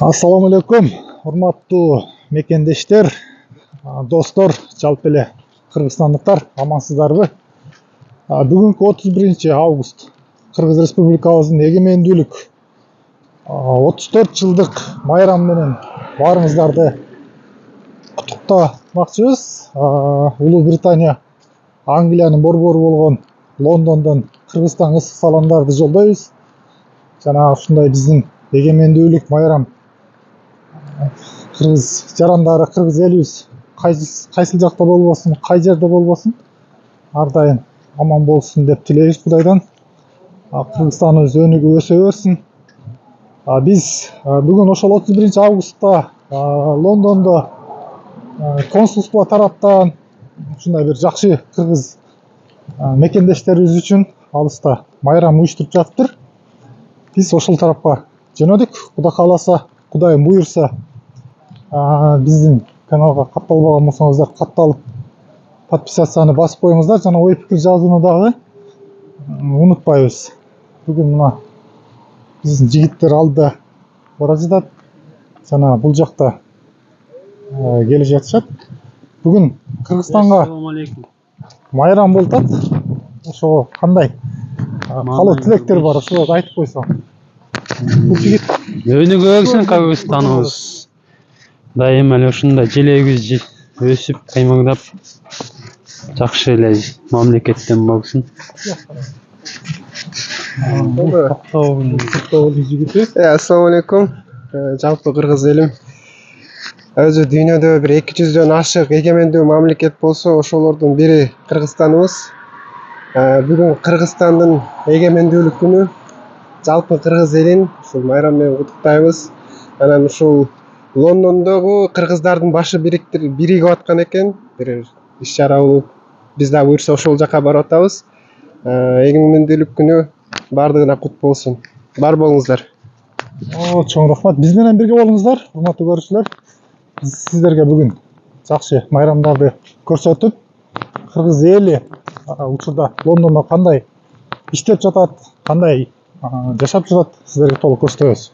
Ассаламу алейкум, урматтуу мекендештер, достор, жалпы эле кыргызстандыктар, амансыздарбы? Бүгүнкү 31 август Кыргыз Республикабыздын эгемендүүлүк 34 жылдык майрам менен баарыңыздарды куттуктамакчыбыз. Улуу Британия Англиянын борбору болгон Лондондон Кыргызстанга ысык саламдарды жолдойбуз. Жана ушундай биздин эгемендүүлүк майрам кыргыз жарандары, кыргыз элибиз кайсыл жакта болбосун, кай жерде болбосун, ар дайым аман болсун деп тилейбиз Кудайдан. Кыргызстаныбыз өнүгүп өсө берсин. Биз бүгүн ошол 31 августта Лондондо консулство тараптан ушундай бир жакшы кыргыз мекендештерибиз үчүн алыста майрам уюштуруп жатыптыр. Биз ошол тарапка жөнөдүк. Кудай кааласа, Кудайым буйрса, биздин каналга катталбаган болсоңуздар катталып, подписацияны басып коюңуздар, жана ой пикир жазууну дагы унутпайбыз. Бүгүн мына биздин жигиттер алдыда бара жатат, жана бул жакта келе жатышат. Бүгүн Кыргызстанга майрам болуп атат. Ошого кандай каалоо тилектер бар, ошолорду айтып койсоң. Бул жигит Өнүгө берсин Кыргызстаныбыз. Дайыма эле ушундай желегибиз өсүп, кыймылдап, жакшы эле мамлекеттен болсун. Ассаламу алейкум. Жалпы кыргыз элим өзү дүйнөдө бир 200дөн ашык эгемендүү мамлекет болсо, ошолордун бири Кыргызстаныбыз. Бүгүн Кыргызстандын эгемендүүлүк күнү. Жалпы кыргыз элин ушул майрам менен куттуктайбыз. Анан ушул Лондондогу кыргыздардын башы биригип аткан экен. Бир иш-чара болуп, биз да буйрса ошол жака барып атабыз. Эгемендүүлүк күнү бардыгына кут болсун. Бар болуңуздар. чоң рахмат. Биз менен бирге болуңуздар, урматтуу көрүүчүлөр. Биз сиздерге бүгүн жакшы майрамдарды көрсөтүп, кыргыз эли учурда Лондондо кандай иштеп жатат, кандай жашап жатат, сиздерге толук көрсөтөбүз.